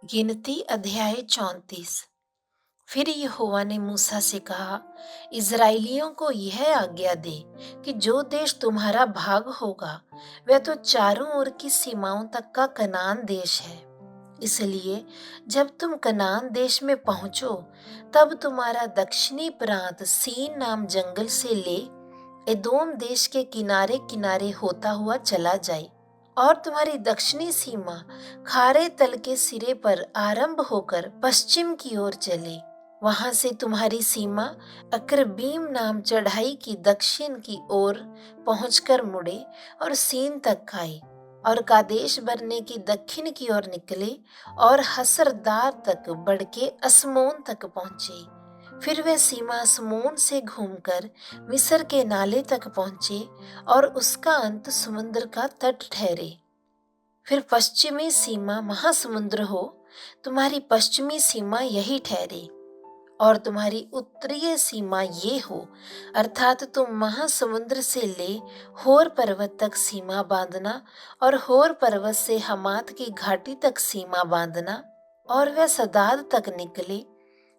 गिनती अध्याय 34। फिर यहोवा ने मूसा से कहा, इज़राइलियों को यह आज्ञा दे कि जो देश तुम्हारा भाग होगा वह तो चारों ओर की सीमाओं तक का कनान देश है। इसलिए जब तुम कनान देश में पहुंचो तब तुम्हारा दक्षिणी प्रांत सीन नाम जंगल से ले एदोम देश के किनारे किनारे होता हुआ चला जाए और तुम्हारी दक्षिणी सीमा खारे तल के सिरे पर आरंभ होकर पश्चिम की ओर चले। वहां से तुम्हारी सीमा अक्रबीम नाम चढ़ाई की दक्षिण की ओर पहुंचकर मुड़े और सीन तक आए और कादेश बरने की दक्षिण की ओर निकले और हसरदार तक बढ़ के असमोन तक पहुंचे। फिर वे सीमा असमोन से घूमकर मिस्र के नाले तक पहुंचे और उसका अंत समुद्र का तट ठहरे। फिर पश्चिमी सीमा महासमुद्र हो, तुम्हारी पश्चिमी सीमा यही ठहरे और तुम्हारी उत्तरीय सीमा ये हो, अर्थात तुम महासमुद्र से ले होर पर्वत तक सीमा बांधना और होर पर्वत से हमात की घाटी तक सीमा बांधना और वह सदाद तक निकले।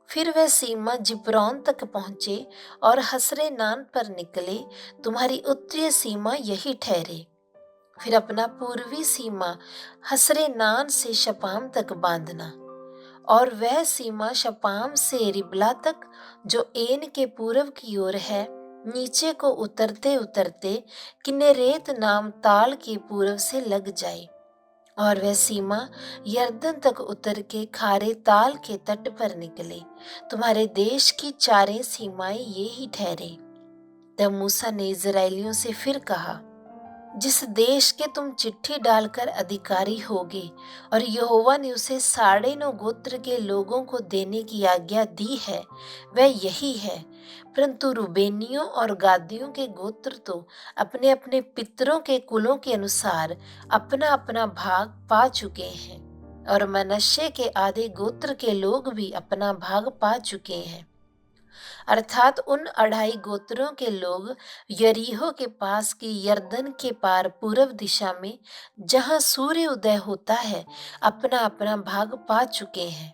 फिर वह सीमा जिब्रॉन तक पहुंचे और हसरे नान पर निकले, तुम्हारी उत्तरीय सीमा यही ठहरे। फिर अपना पूर्वी सीमा हसरे नान से शपाम तक बांधना और वह सीमा शपाम से रिबला तक जो एन के पूर्व की ओर है, नीचे को उतरते उतरते किन्नेरेत नाम ताल के पूर्व से लग जाए और वह सीमा यरदन तक उतर के खारे ताल के तट पर निकले। तुम्हारे देश की चारें सीमाएं ये ही ठहरे। तब मूसा ने इज़राइलियों से फिर कहा, जिस देश के तुम चिट्ठी डालकर अधिकारी होगे और यहोवा ने उसे 9.5 गोत्र के लोगों को देने की आज्ञा दी है वह यही है। परंतु रूबेनियों और गादियों के गोत्र तो अपने अपने पितरों के कुलों के अनुसार अपना अपना भाग पा चुके हैं और मनश्शे के आधे गोत्र के लोग भी अपना भाग पा चुके हैं, अर्थात उन 2.5 गोत्रों के लोग यरीहो के पास की यरदन के पार पूर्व दिशा में जहां सूर्य उदय होता है अपना अपना भाग पा चुके हैं।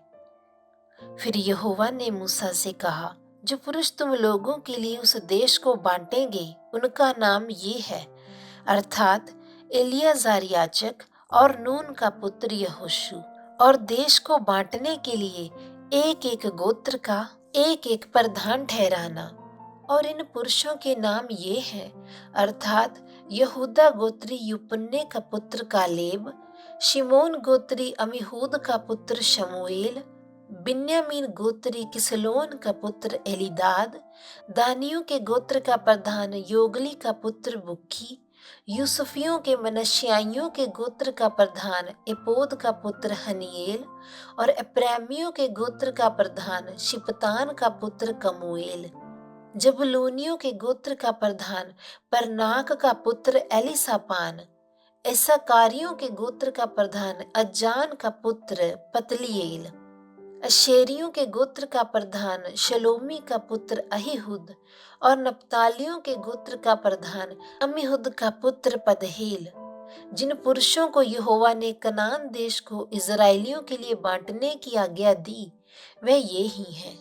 फिर यहोवा ने मूसा से कहा, जो पुरुष तुम लोगों के लिए उस देश को बांटेंगे उनका नाम ये है, अर्थात एलियाजार याजक और नून का पुत्र यहोशू, और देश को बांटने के लिए एक एक गोत्र का एक एक प्रधान ठहराना। और इन पुरुषों के नाम ये हैं, अर्थात यहूदा गोत्री युपन्ने का पुत्र कालेब, शिमोन गोत्री अमीहूद का पुत्र शमूएल, बिन्यामीन गोत्री किसलोन का पुत्र एलीदाद, दानियों के गोत्र का प्रधान योगली का पुत्र बुक्की, यूसुफियों के मनश्शियाइयों के गोत्र का प्रधान एपोद का पुत्र हनिएल, और एप्रैमियों के गोत्र का प्रधान शिपतान का पुत्र कमूएल, जबूलूनियों के गोत्र का प्रधान परनाक का पुत्र एलिसापान, इस्साकारियों के गोत्र का प्रधान अज्जान का पुत्र पतलीएल, अशेरियों के गोत्र का प्रधान शलोमी का पुत्र अहीहुद, और नप्तालियों के गोत्र का प्रधान अमीहुद का पुत्र पदहेल। जिन पुरुषों को यहोवा ने कनान देश को इज़राइलियों के लिए बांटने की आज्ञा दी वे ये ही हैं।